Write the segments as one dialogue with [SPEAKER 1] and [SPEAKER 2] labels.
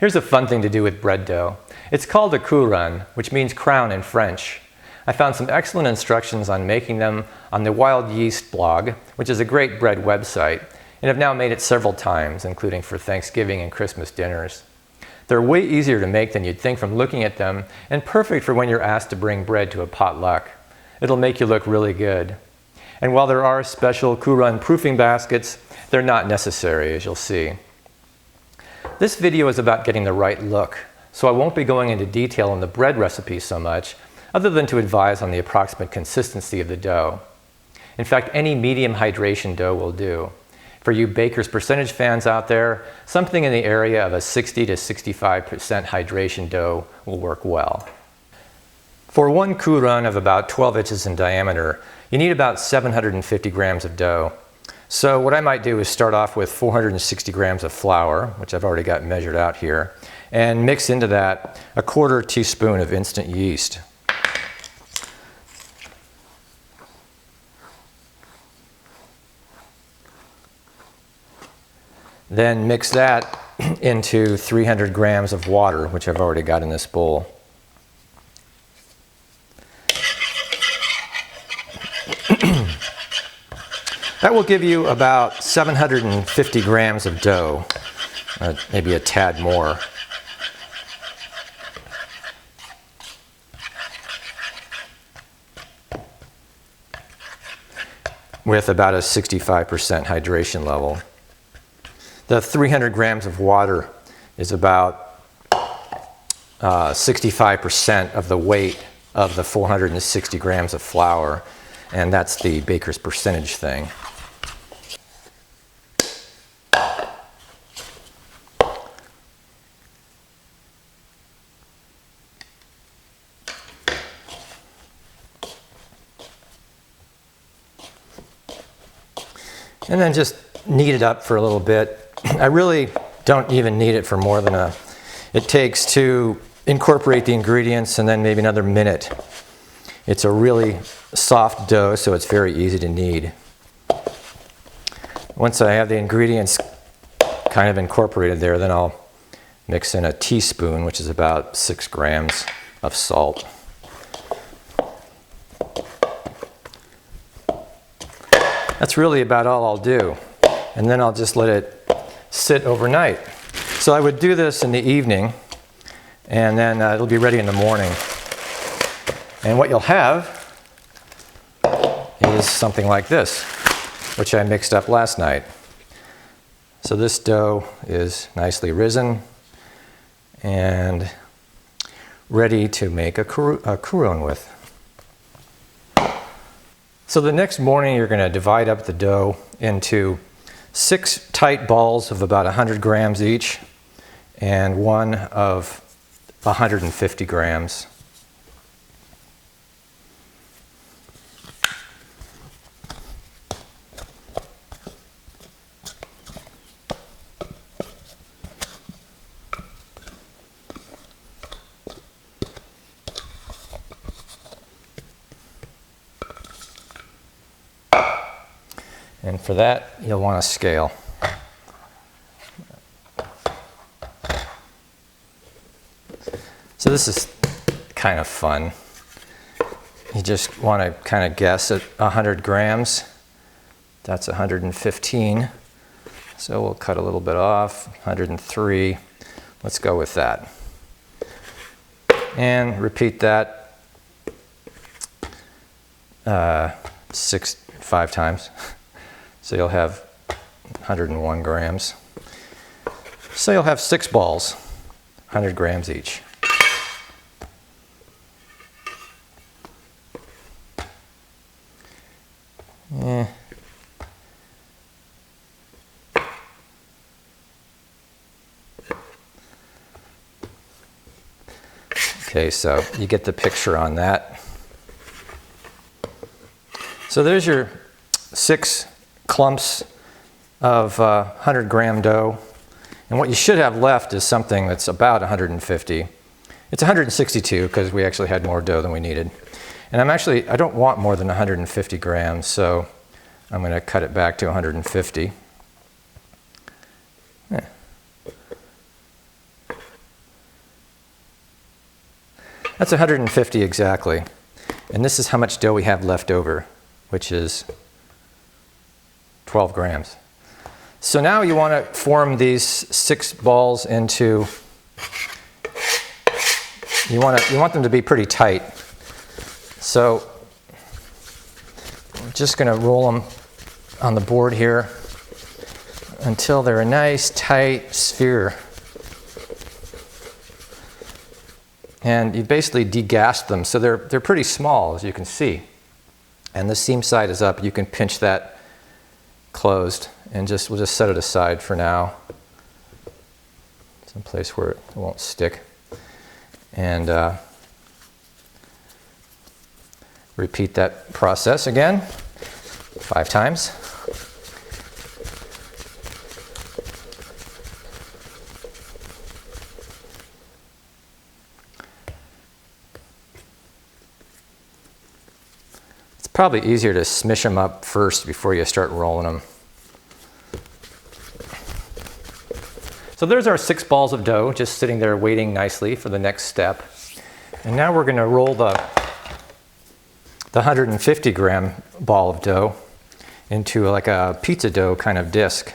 [SPEAKER 1] Here's a fun thing to do with bread dough. It's called a couronne, which means crown in French. I found some excellent instructions on making them on the Wild Yeast blog, which is a great bread website, and have now made it several times, including for Thanksgiving and Christmas dinners. They're way easier to make than you'd think from looking at them, and perfect for when you're asked to bring bread to a potluck. It'll make you look really good. And while there are special couronne proofing baskets, they're not necessary, as you'll see. This video is about getting the right look, so I won't be going into detail on the bread recipe so much, other than to advise on the approximate consistency of the dough. In fact, any medium hydration dough will do. For you Baker's Percentage fans out there, something in the area of a 60 to 65% hydration dough will work well. For one couronne of about 12 inches in diameter, you need about 750 grams of dough. So what I might do is start off with 460 grams of flour, which I've already got measured out here, and mix into that a 1/4 teaspoon of instant yeast. Then mix that into 300 grams of water, which I've already got in this bowl. That will give you about 750 grams of dough, maybe a tad more. With about a 65% hydration level. The 300 grams of water is about 65% of the weight of the 460 grams of flour, and that's the Baker's Percentage thing. And then just knead it up for a little bit. I really don't even need it for more than it takes to incorporate the ingredients, and then maybe another minute. It's a really soft dough, so it's very easy to knead. Once I have the ingredients kind of incorporated there, then I'll mix in a teaspoon, which is about 6 grams of salt. That's really about all I'll do. And then I'll just let it sit overnight. So I would do this in the evening, and then it'll be ready in the morning. And what you'll have is something like this, which I mixed up last night. So this dough is nicely risen and ready to make a couronne with. So the next morning you're going to divide up the dough into 6 tight balls of about 100 grams each and one of 150 grams. And for that, you'll want a scale. So this is kind of fun. You just want to kind of guess at 100 grams. That's 115. So we'll cut a little bit off. 103. Let's go with that. And repeat that 5 times. So you'll have 101 grams. So you'll have 6 balls, 100 grams each. Okay, so you get the picture on that. So there's your 6 clumps of 100 gram dough. And what you should have left is something that's about 150. It's 162 because we actually had more dough than we needed. And I don't want more than 150 grams, so I'm going to cut it back to 150. That's 150 exactly. And this is how much dough we have left over, which is 12 grams. So now you want to form these 6 balls into, you want them to be pretty tight. So I'm just going to roll them on the board here until they're a nice tight sphere. And you basically degassed them, so they're pretty small, as you can see. And the seam side is up. You can pinch that closed, and we'll just set it aside for now, someplace where it won't stick. And repeat that process again 5 times. Probably easier to smish them up first before you start rolling them. So there's our 6 balls of dough just sitting there waiting nicely for the next step. And now we're going to roll the 150 gram ball of dough into like a pizza dough kind of disc.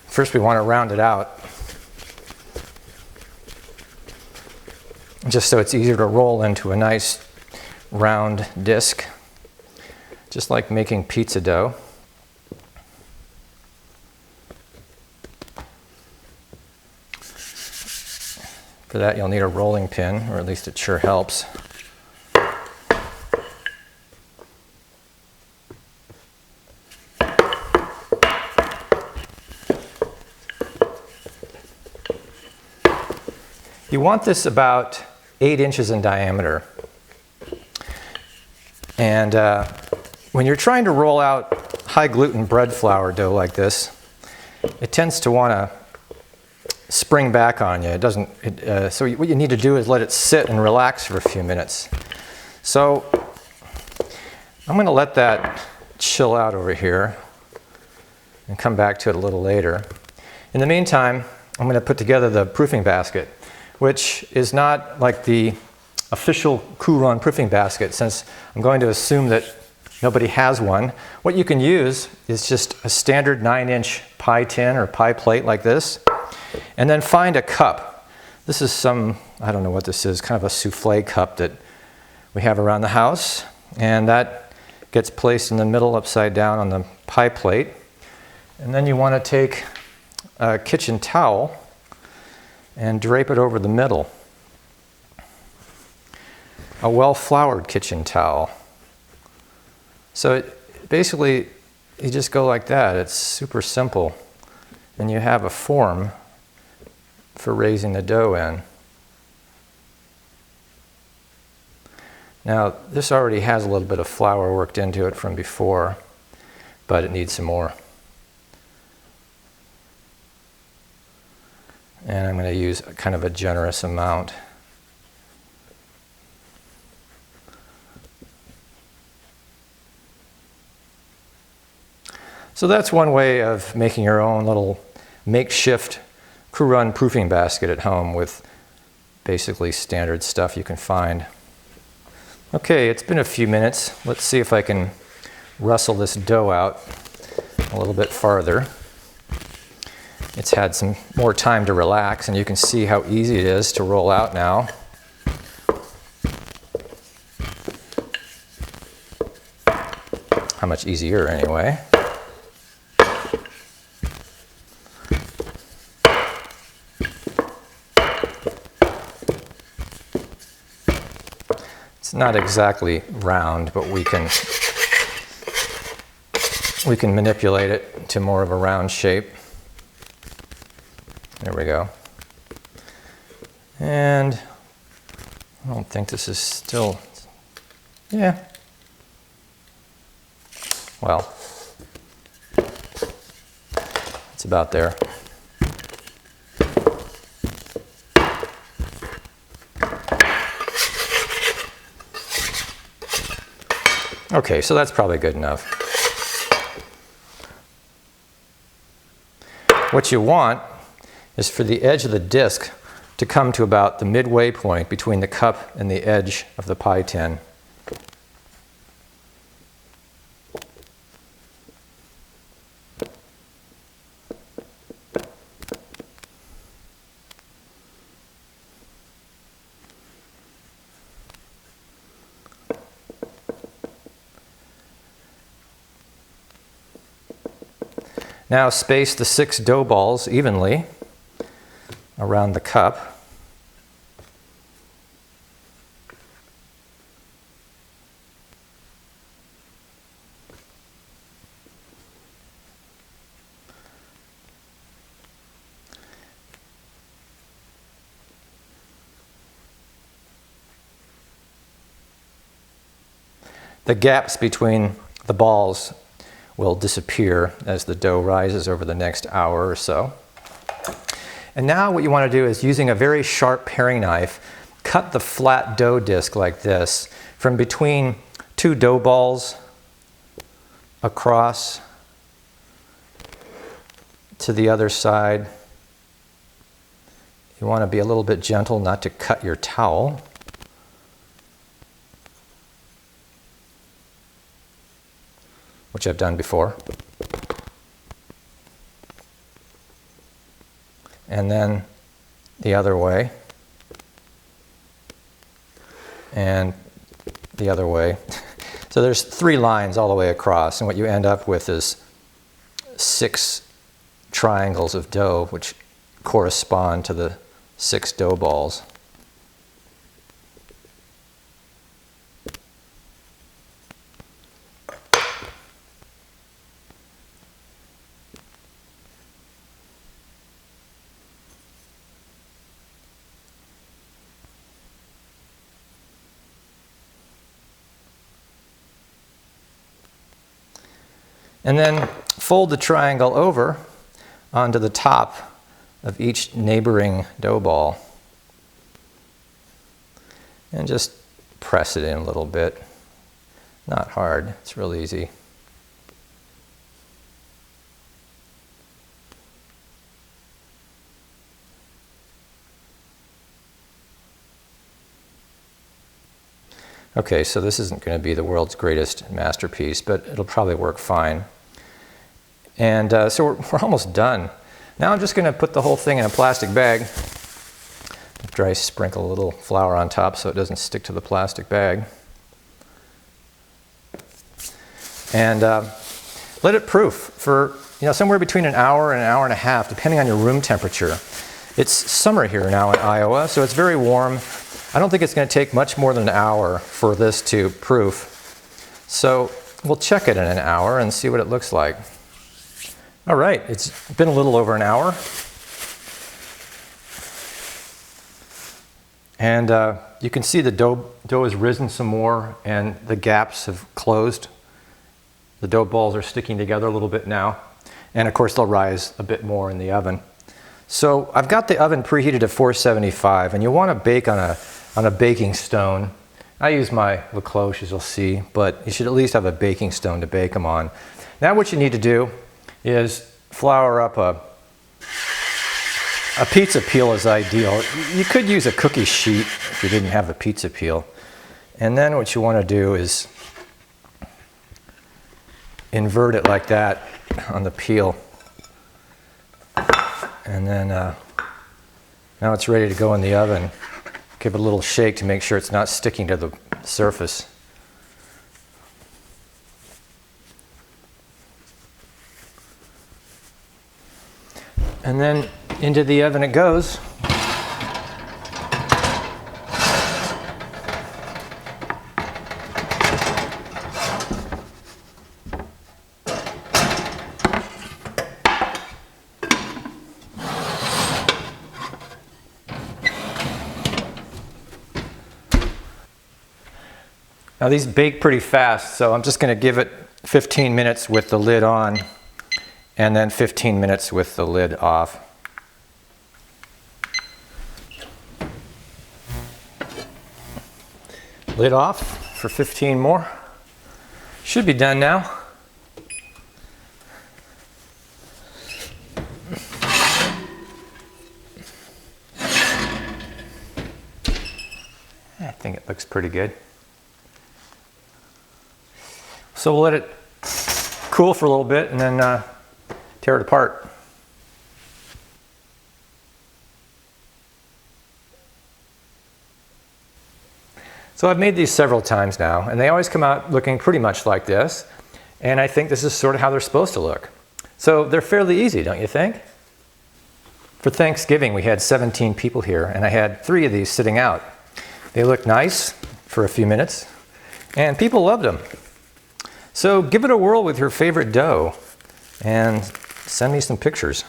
[SPEAKER 1] First we want to round it out, just so it's easier to roll into a nice round disc. Just like making pizza dough. For that you'll need a rolling pin, or at least it sure helps. You want this about 8 inches in diameter. And when you're trying to roll out high gluten bread flour dough like this, it tends to want to spring back on you. It doesn't. So what you need to do is let it sit and relax for a few minutes. So I'm going to let that chill out over here and come back to it a little later. In the meantime, I'm going to put together the proofing basket, which is not like the official Couronne proofing basket, since I'm going to assume that nobody has one. What you can use is just a standard 9-inch pie tin or pie plate like this, and then find a cup. This is some, I don't know what this is, kind of a souffle cup that we have around the house, and that gets placed in the middle upside down on the pie plate. And then you want to take a kitchen towel and drape it over the middle. A well-floured kitchen towel. So basically, you just go like that. It's super simple. And you have a form for raising the dough in. Now, this already has a little bit of flour worked into it from before, but it needs some more. And I'm going to use kind of a generous amount. So that's one way of making your own little makeshift Couronne proofing basket at home with basically standard stuff you can find. Okay, it's been a few minutes. Let's see if I can wrestle this dough out a little bit farther. It's had some more time to relax, and you can see how easy it is to roll out now. How much easier anyway. It's not exactly round, but we can manipulate it to more of a round shape. There we go. And I don't think this is still, yeah. Well, it's about there. Okay, so that's probably good enough. What you want is for the edge of the disc to come to about the midway point between the cup and the edge of the pie tin. Now space the 6 dough balls evenly around the cup. The gaps between the balls will disappear as the dough rises over the next hour or so. And now what you want to do is, using a very sharp paring knife, cut the flat dough disc like this from between 2 dough balls across to the other side. You want to be a little bit gentle not to cut your towel. Which I've done before. And then the other way. And the other way. So there's 3 lines all the way across, and what you end up with is 6 triangles of dough, which correspond to the 6 dough balls. And then fold the triangle over onto the top of each neighboring dough ball. And just press it in a little bit. Not hard, it's real easy. Okay, so this isn't going to be the world's greatest masterpiece, but it'll probably work fine. And so we're almost done. Now I'm just going to put the whole thing in a plastic bag. After I sprinkle a little flour on top so it doesn't stick to the plastic bag. And let it proof for somewhere between an hour and an a half, depending on your room temperature. It's summer here now in Iowa, so it's very warm. I don't think it's going to take much more than an hour for this to proof. So we'll check it in an hour and see what it looks like. All right, it's been a little over an hour. And you can see the dough has risen some more and the gaps have closed. The dough balls are sticking together a little bit now. And of course they'll rise a bit more in the oven. So I've got the oven preheated to 475, and you want to bake on a baking stone. I use my La Cloche, as you'll see, but you should at least have a baking stone to bake them on. Now what you need to do is flour up a pizza peel is ideal. You could use a cookie sheet if you didn't have a pizza peel. And then what you want to do is invert it like that on the peel. And then now it's ready to go in the oven. Give it a little shake to make sure it's not sticking to the surface. And then into the oven it goes. Now these bake pretty fast, so I'm just going to give it 15 minutes with the lid on and then 15 minutes with the lid off. Lid off for 15 more. Should be done now. I think it looks pretty good. So we'll let it cool for a little bit and then tear it apart. So I've made these several times now, and they always come out looking pretty much like this. And I think this is sort of how they're supposed to look. So they're fairly easy, don't you think? For Thanksgiving, we had 17 people here, and I had 3 of these sitting out. They looked nice for a few minutes, and people loved them. So give it a whirl with your favorite dough, and send me some pictures.